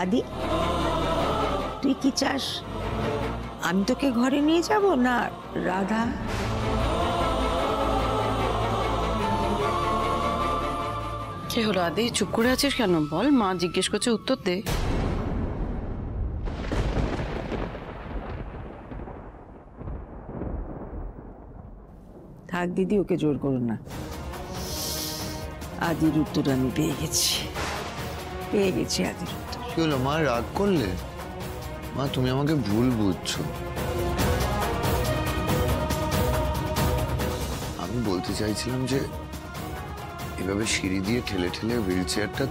আদি, তুই কি চাস আমি তোকে ঘরে নিয়ে যাব না রাধা? কি হলো আদি, চুপ করে আছিস কেন? বল, মা জিজ্ঞেস করছে, উত্তর দে। থাক দিদি, ওকে জোর করো না। আদির উত্তর আমি পেয়ে গেছি আদির উত্তর। কি হলো মা, রাগ করলে? মা তুমি আমাকে ভুল বুঝছো। আমি বলতে চাইছিলাম যে এভাবে সিঁড়ি দিয়ে ঠেলে ঠেলে হুইল চেয়ারটা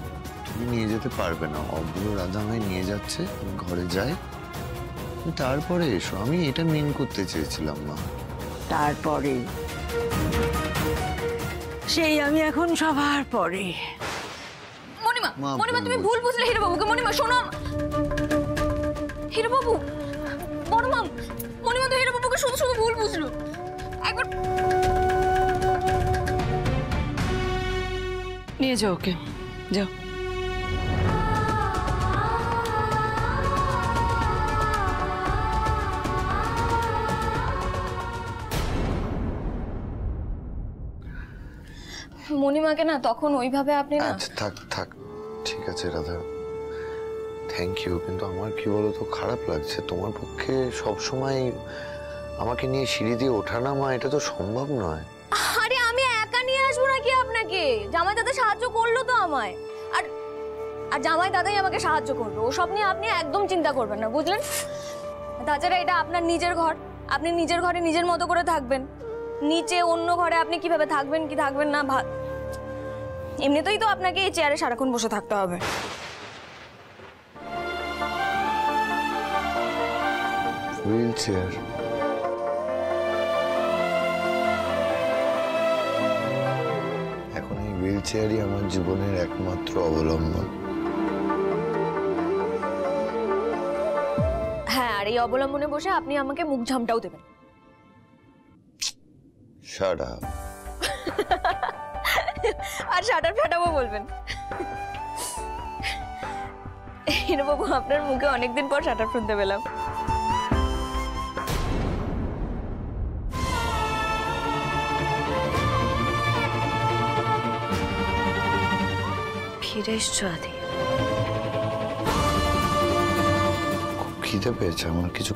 তুমি নিয়ে যেতে পারবে না। অভ্র রাধা আমায় নিয়ে যাচ্ছে, আমি ঘরে যাই, তারপরে এসো। আমি এটা মিন করতে চেয়েছিলাম মা। তারপরে সেই আমি এখন সবার পরে। মণিমা, মণিমা তুমি ভুল বুঝলে হিরোবাবুকে। মণিমা শোনো, হিরোবাবু, মণিমা, মণিমা তো হিরোবাবুকে শুধু শুধু ভুল বুঝলো। একবার নিয়ে যাও ওকে, যাও। মণিমাকে না তখন ওইভাবে আপনি না। আচ্ছা থাক থাক, ঠিক আছে রাধা, থ্যাংক ইউ। কিন্তু আমার কি বলতো, খারাপ লাগছে। তোমার পক্ষে সবসময় আমাকে নিয়ে সিঁড়ি দিয়ে ওঠা নামা এটা তো সম্ভব নয়। আরে আমি একা নিয়ে আসবো নাকি আপনাকে? জামাই দাদা সাহায্য করলো তো আমায়। আর আর জামাই দাদাই আমাকে সাহায্য করবে। ও সব নিয়ে আপনি একদম চিন্তা করবেন না, বুঝলেন? তাছাড়া এটা আপনার নিজের ঘর, আপনি নিজের ঘরে নিজের মতো করে থাকবেন। নিচে অন্য ঘরে আপনি কিভাবে থাকবেন কি থাকবেন না, এমনিতেই তো আপনাকে এই চেয়ারে সারাক্ষণ বসে থাকতে হবে। Wheel chair? এখন এই হুইল চেয়ারই আমার জীবনের একমাত্র অবলম্বন। হ্যাঁ, আর এই অবলম্বনে বসে আপনি আমাকে মুখ ঝামটাও দেবেন। Shut up. আর শাটার ফাটাবো বলবেন। হিরোবাবু, আপনার মুখে অনেকদিন পর শাটার শুনতে পেলাম। ফিরে এসছো আদি? খুব খিদে পেয়েছে আমার, কিছু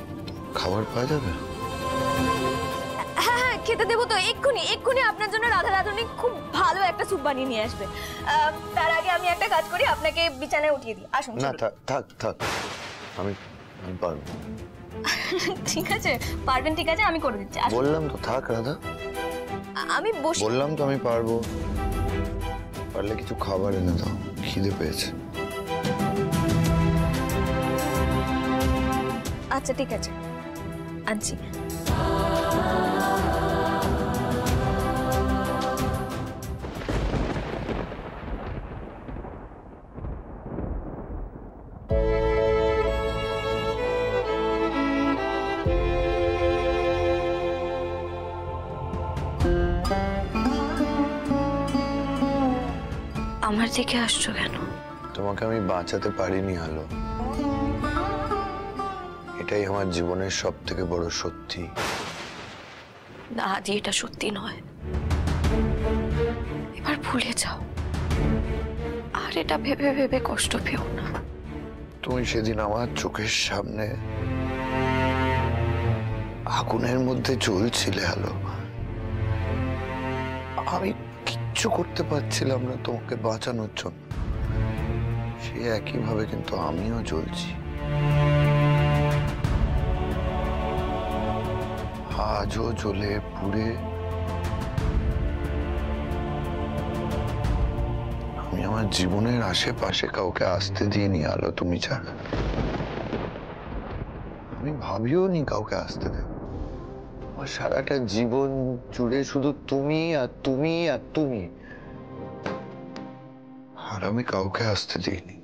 খাবার পাওয়া যাবে? হ্যাঁ হ্যাঁ, খেতে দেবো তো। এক্ষুনি এক্ষুনি আপনার জন্য রাধা রাধুনি খুব ভালো একটা স্যুপ বানিয়ে নিয়ে আসবে। তার আগে আমি একটা কাজ করি, আপনাকে বিছানায় উঠিয়ে দিই। আসুন। না থাক থাক থাক, আমি পারবো। ঠিক আছে, পারবেন? ঠিক আছে, আমি করে দিচ্ছি। বললাম তো থাক রাধা, আমি বললাম তো আমি পারবো। পারলে কিছু খাবার এনে দাও, খিদে পেয়েছে। আচ্ছা ঠিক আছে, আনছি। আমার দিকে আসছো কেন? তোমাকে আমি বাঁচাতে পারিনি আলো, এটাই আমার জীবনের সব থেকে বড় সত্যি। না আদি, এটা সত্যি নয়। এবার ভুলে যাও, আর এটা ভেবে ভেবে কষ্ট পেও না। তুমি সেদিন আমার চোখের সামনে আগুনের মধ্যে জ্বলছিলে আলো, আমি কিচ্ছু করতে পারছিলাম না তোমাকে বাঁচানোর জন্য। সে একইভাবে কিন্তু আমিও জ্বলছি। আজও জ্বলে পুড়ে আমি আমার জীবনের আশেপাশে কাউকে আসতে দিইনি আলো, তুমি ছাড়া। আমি ভাবিও নি কাউকে আসতে দেব। আমার সারাটা জীবন জুড়ে শুধু তুমি আর তুমি আর তুমি, আর আমি কাউকে আসতে দিইনি।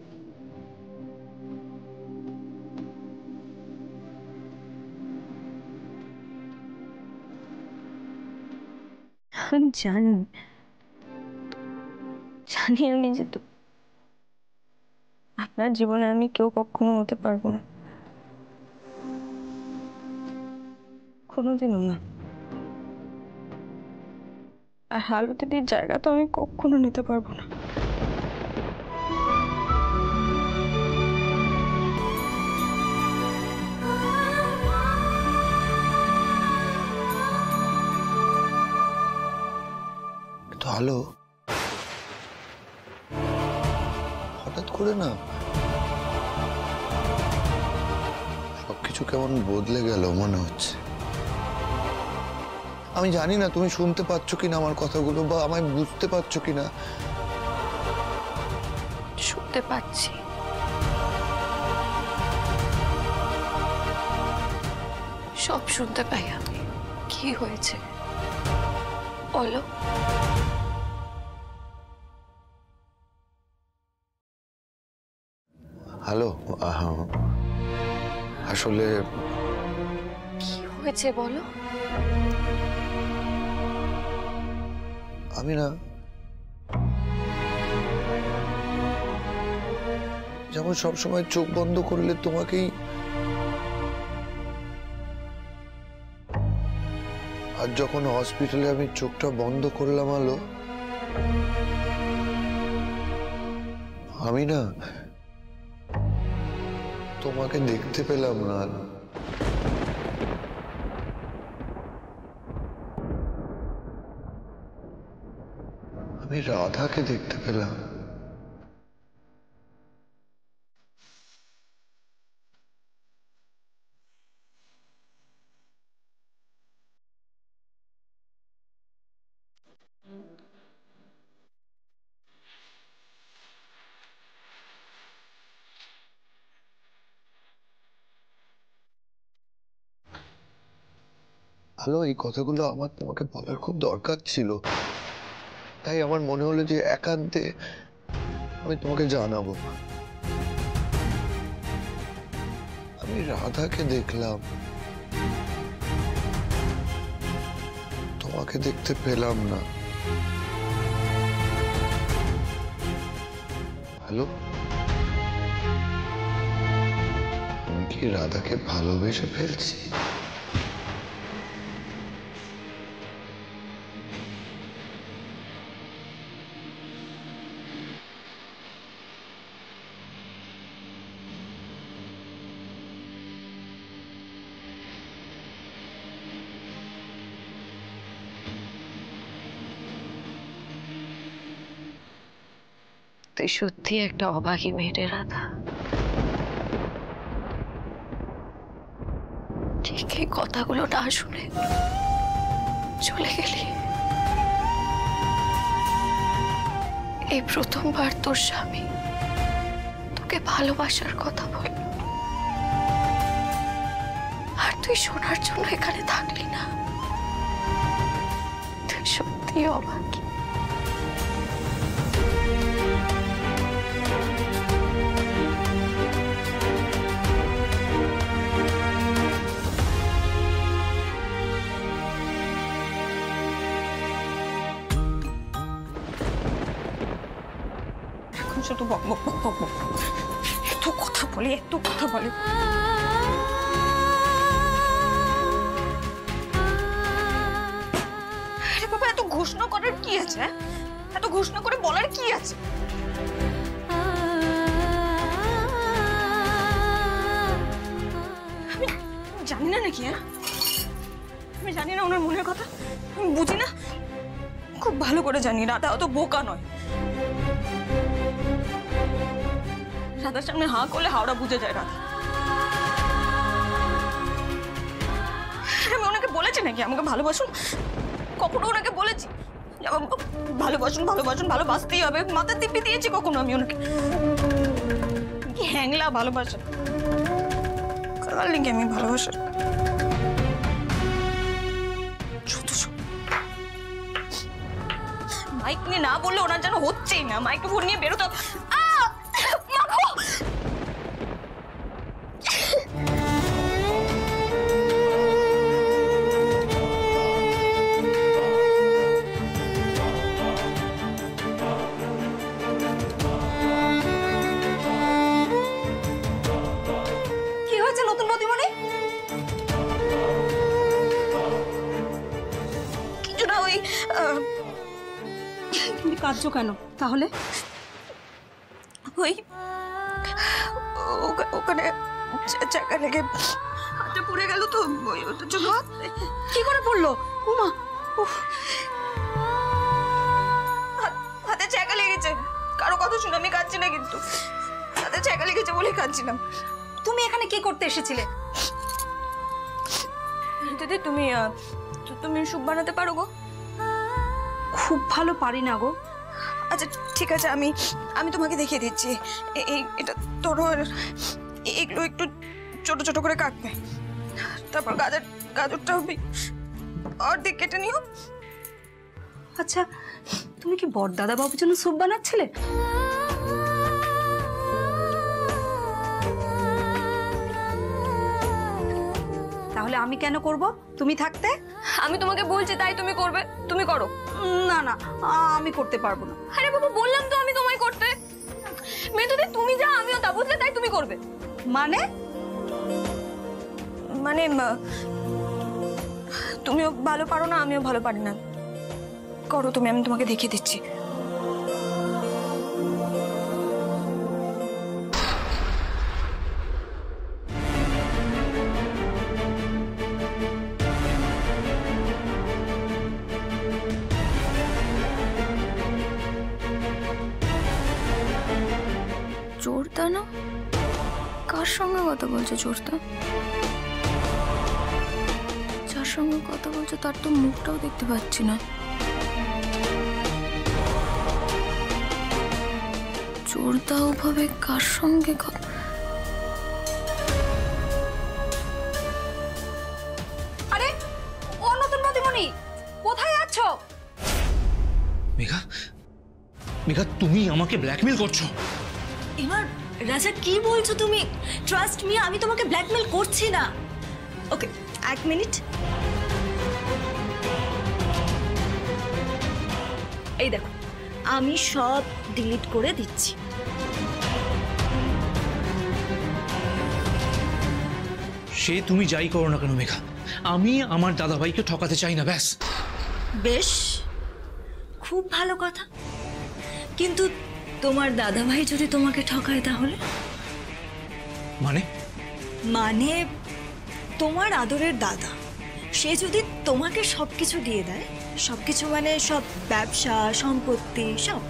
জানি জানি আমি যে আপনার জীবনে আমি কেউ কখনো হতে পারবো না, কোনোদিনও না। আর হালুদিদির জায়গা তো আমি কখনো নিতে পারবো না। তো হ্যালো, হঠাৎ করে না সবকিছু কেমন বদলে গেল মনে হচ্ছে। আমি জানি না তুমি শুনতে পাচ্ছ কিনা আমার কথাগুলো, বা আমায় বুঝতে পারছো কিনা। শুনতে পাচ্ছি। সব শুনতে পাই আমি। কি হয়েছে বলো। হ্যালো, আসলে কি হয়েছে বলো। আমি না যেমন সবসময় চোখ বন্ধ করলে তোমাকেই, আর যখন হসপিটালে আমি চোখটা বন্ধ করলাম আলো, আমি না তোমাকে দেখতে পেলাম না। আমি রাধাকে দেখতে পেলাম। হ্যালো, এই কথাগুলো আমার তোমাকে বলার খুব দরকার ছিল, তাই আমার মনে হলো যে একান্তে আমি তোমাকে জানাবো। আমি রাধাকে দেখলাম, তোমাকে দেখতে পেলাম না। হ্যালো, আমি কি রাধাকে ভালোবেসে ফেলছি? তুই সত্যি একটা অবাকই মেয়েটে রাধা। ঠিক এই কথাগুলো না শুনে চলে গেলি। এই প্রথমবার তোর স্বামী তোকে ভালোবাসার কথা বলল, আর তুই শোনার জন্য এখানে থাকলি না। তুই সত্যি অবাকই। শুধু বক বক বক বক বক, এত কথা বলে এত কথা বলে। আরে বাবা, এত ঘোষণা করার কি আছে? এত ঘোষণা করে বলার কি আছে? আমি জানি না নাকি? আমি জানি না ওনার মনের কথা, আমি বুঝি না। খুব ভালো করে জানি রাধা অত বোকা নয়। রাধার সামনে হাঁ করলে হাওড়া বুঝে যায় রাধা। আমি ওনাকে বলেছি নাকি আমাকে ভালোবাসুন? কখনো ওনাকে বলেছি ভালোবাসুন ভালোবাসুন, ভালোবাসতেই হবে? মাথা টিপে দিয়েছি কখনো আমি ওনাকে? কি হ্যাংলা ভালোবাসা, কার লিগে আমি ভালোবাসা? মাইক নিয়ে না বললে ওনার যেন হচ্ছেই না। মাইক্রোফোন নিয়ে বেরোতে হবে। কাঁদছো কেন তাহলে? ওই ওখানে চাকা লেগে হাতটা পুড়ে গেল তো, ওটার জন্য। কি করে পড়লো? উমা, হাতে চাকা লেগেছে। কারো কথা শুনে আমি কাঁদছি না, কিন্তু হাতে চাকা লেগেছে বলে কাঁদছিলাম। তুমি এখানে কি করতে এসেছিলে? দিদি তুমি তুমি স্যুপ বানাতে পারো গো? খুব ভালো পারি না গো। আচ্ছা ঠিক আছে, আমি আমি তোমাকে দেখিয়ে দিচ্ছি। এটা ধরো, এগুলো একটু ছোট ছোট করে কাটবে, তারপর গাজরটা অর্ধেক কেটে নিও। আচ্ছা, তুমি কি বড়দাদা বাবুর জন্য স্যুপ বানাচ্ছিলে? তাহলে আমি কেন করব তুমি থাকতে? আমি তোমাকে বলছি তাই তুমি করবে, তুমি করো। না না, আমি করতে পারবো না। আরে বাবা, বললাম তো আমি তোমায় করতে। মেয়েদি তুমি যা আমিও তা, বুঝলে? তাই তুমি করবে। মানে? মানে তুমিও ভালো পারো না, আমিও ভালো পারি না। করো তুমি, আমি তোমাকে দেখিয়ে দিচ্ছি। চোরদা না? কার সঙ্গে কথা বলছে চোরদা? যার সঙ্গে কথা বলছে তার তো মুখটাও দেখতে পাচ্ছি না। চোরদা ওভাবে কার সঙ্গে আরে ও নতুন মতিমণি, কোথায় যাচ্ছ? মেঘা, মেঘা তুমি আমাকে ব্ল্যাকমেল করছো? এবার রাজা কি বলছো তুমি? ট্রাস্ট মি, আমি তোমাকে ব্ল্যাকমেল করছি না। ওকে, এক মিনিট। এই দেখো, আমি সব ডিলিট করে দিচ্ছি। সে তুমি যাই করো না কেন মেঘা, আমি আমার দাদাভাইকে ঠকাতে চাই না, ব্যাস। বেশ, খুব ভালো কথা। কিন্তু তোমার দাদাভাই যদি তোমাকে ঠকায় তাহলে? মানে? মানে তোমার আদরের দাদা, সে যদি তোমাকে সবকিছু দিয়ে দেয়, সবকিছু মানে সব ব্যবসা সম্পত্তি সব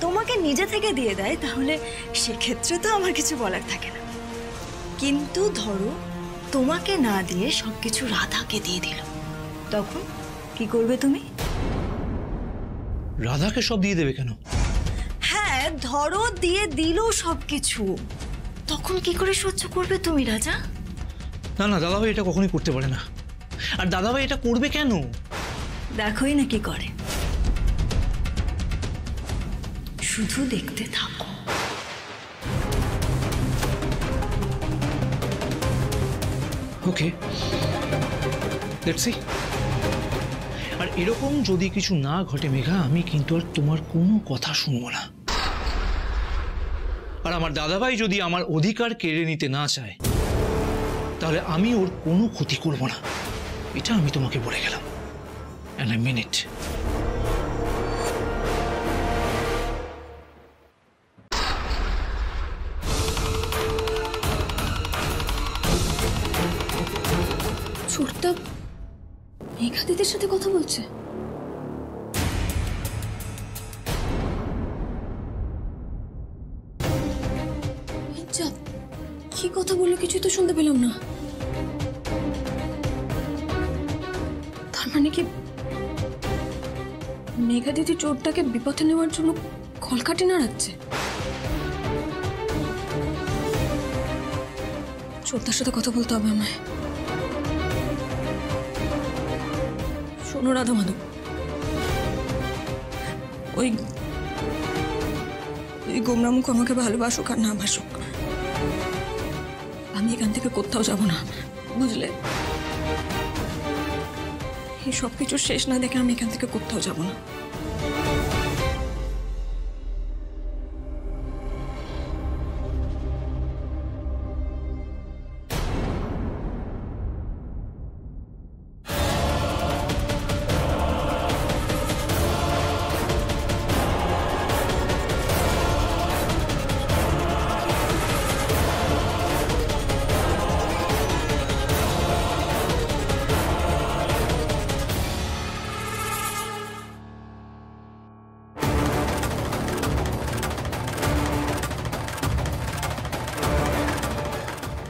তোমাকে নিজে থেকে দিয়ে দেয়, তাহলে সেক্ষেত্রে তো আমার কিছু বলার থাকে না। কিন্তু ধরো তোমাকে না দিয়ে সবকিছু রাধাকে দিয়ে দিল, তখন কি করবে তুমি? রাধাকে সব দিয়ে দেবে কেন? হ্যাঁ, ধরো দিয়ে দিল সবকিছু, তখন কি করে সহ্য করবে তুমি রাজা? না না, দাদাভাই এটা কখনোই করতে পারে না। আর দাদাভাই এটা করবে কেন? দেখোই না কি করে, শুধু দেখতে থাকো। ওকে, লেটস সি। আর এরকম যদি কিছু না ঘটে মেঘা, আমি কিন্তু আর তোমার কোনো কথা শুনবো না। আর আমার দাদাভাই যদি আমার অধিকার কেড়ে নিতে না চায়, তাহলে আমি ওর কোনো ক্ষতি করব না, এটা আমি তোমাকে বলে গেলাম। অ্যান্ড আই মিন ইট। চোরদা মেঘা দিদির সাথে কথা বলছে। যা, কি কথা বললো কিছুই তো শুনতে পেলাম না। তার মানে কি মেঘা দিদি চোরটাকে বিপথে নেওয়ার জন্য কলকাঠি নাড়াচ্ছে? চোরটার সাথে কথা বলতে হবে আমায়। শোনো রাধা মাধব, ওই গোমরামুখ আমাকে ভালোবাসুক আর না বাসুক, আমি এখান থেকে কোথাও যাব না, বুঝলে? এই সব কিছু শেষ না দেখে আমি এখান থেকে কোথাও যাব না।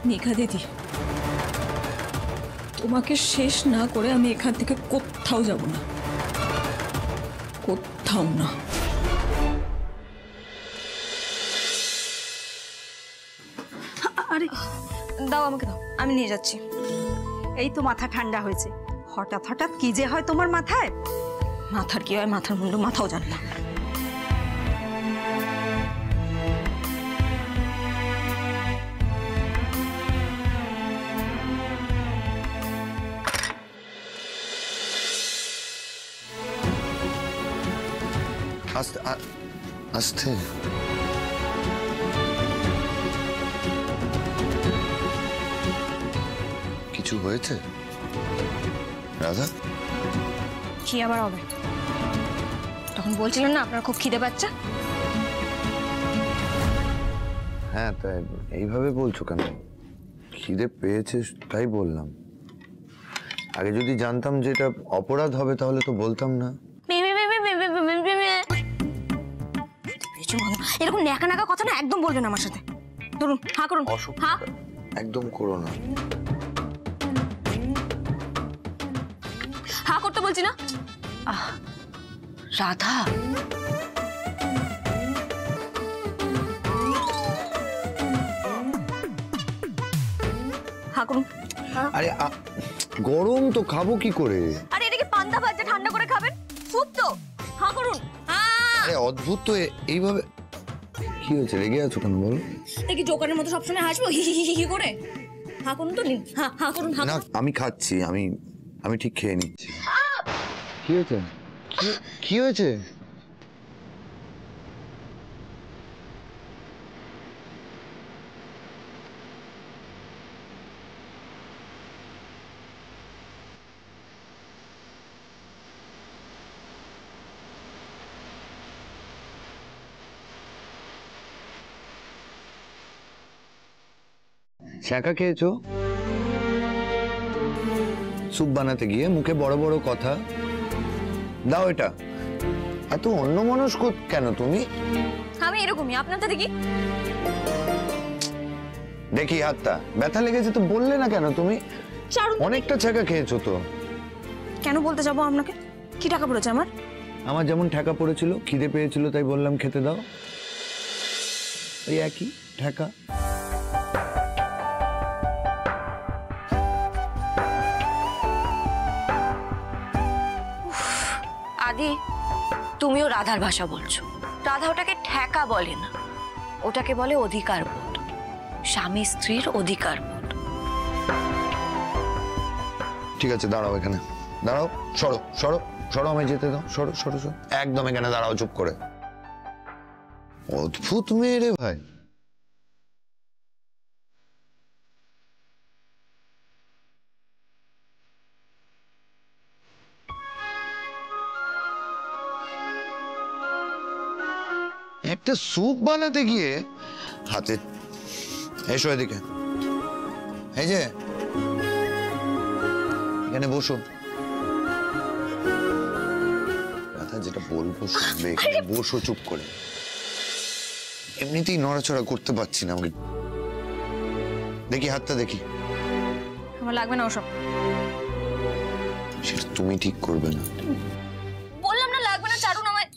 মেঘা দিদি, তোমাকে শেষ না করে আমি এখান থেকে কোথাও যাব না, কোথাও না। আরে দাও, আমাকে দাও, আমি নিয়ে যাচ্ছি। এই তো মাথা ঠান্ডা হয়েছে, হঠাৎ হঠাৎ কি যে হয় তোমার মাথায়। মাথার কি হয়, মাথার মুন্ডু মাথাও জানে না। আস্তে আস্তে। কিছু হয়েছে রাধা? কি আবার হবে? তখন বলছিলেন না আপনার খুব খিদে পাচ্ছে। হ্যাঁ, তাই এইভাবে বলছো কেন? খিদে পেয়েছে তাই বললাম। আগে যদি জানতাম যে এটা অপরাধ হবে তাহলে তো বলতাম না। এরকম ন্যাকা ন্যাকা কথা না একদম বলবেন আমার সাথে। ধরুন, হা করুন, হা। একদম করো না। হা করতে বলছি না। রাধা, হা করুন। আরে গরম তো, খাবো কি করে? আরে এটা কি পান্তা ভাত যে ঠান্ডা করে খাবেন? স্যুপ তো। হা করুন। আরে অদ্ভুত তো, এইভাবে কি হয়েছে? রেগে আছো কেন বলো? দেখি জোকারের মতো সবসময় হাসবো হি হি হি হি করে। হা করুন তো, নিন। হা হা করুন, হা। না, আমি খাচ্ছি, আমি ঠিক খেয়ে নিচ্ছি। কি হয়েছে? কি হয়েছে? ছ্যাঁকা খেয়েছো? স্যুপ বানাতে গিয়ে মুখে বড় বড় কথা। দাও এটা। এত অন্যমনস্ক কেন তুমি? আমি এরকমই, আপনার তো দেখি। দেখি হাতটা ব্যথা লেগেছে তো বললে না কেন তুমি? অনেকটা ছ্যাঁকা খেয়েছো তো। কেন বলতে যাবো আপনাকে? কি টাকা পড়েছে আমার? আমার যেমন ঠেকা পড়েছিল, খিদে পেয়েছিল তাই বললাম খেতে দাও। ওই একই ঠেকা। আদি, তুমিও রাধার ভাষা বলছো। রাধা ওটাকে ঠেকা বলে না, ওটাকে বলে অধিকার বোধ, স্বামী স্ত্রীর অধিকার বোধ। ঠিক আছে, দাঁড়াও এখানে, দাঁড়াও। সরো সরো সরো, আমায় যেতে দাও। সরো সরো সরো, একদম এখানে দাঁড়াও চুপ করে। অদ্ভুত মেয়ে রে ভাই। একটা স্যুপ বানাতে গিয়ে হাতে। এসো এদিকে, এই যে এখানে বসো। রাধা, যেটা বলবো শুনবে, এখানে বসো চুপ করে। এমনিতেই নড়াচড়া করতে পারছি না আমি। দেখি হাতটা দেখি। আমার লাগবে না ওসব। সেটা তুমি ঠিক করবে না। বললাম না লাগবে না, চারুন আমায়।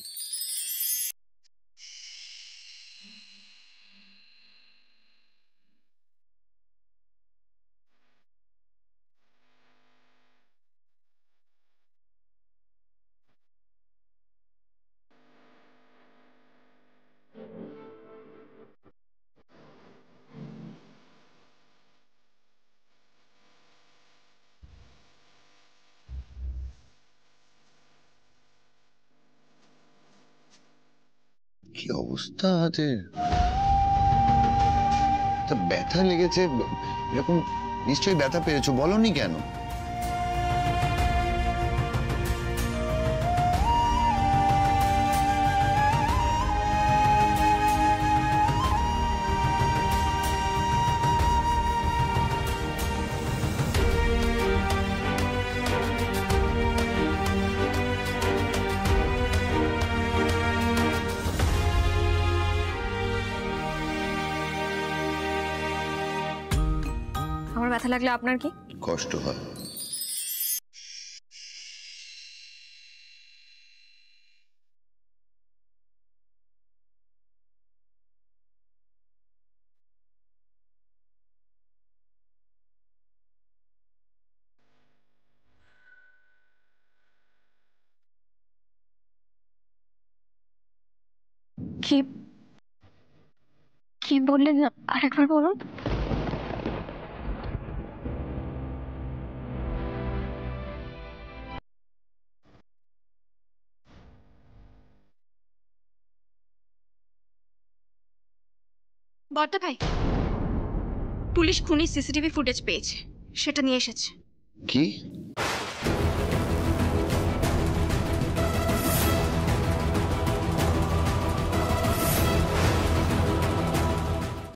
কি অবস্থা হাতের? তা ব্যথা লেগেছে এরকম, নিশ্চয়ই ব্যথা পেয়েছো, বলনি কেন? আমার ব্যথা লাগলে আপনার কি? কষ্ট হয়। কি কি বললেন আরেকবার বলুন। বড়দা ভাই, পুলিশ খুনির সিসিটিভি ফুটেজ পেয়েছে, সেটা নিয়ে এসেছে। কি?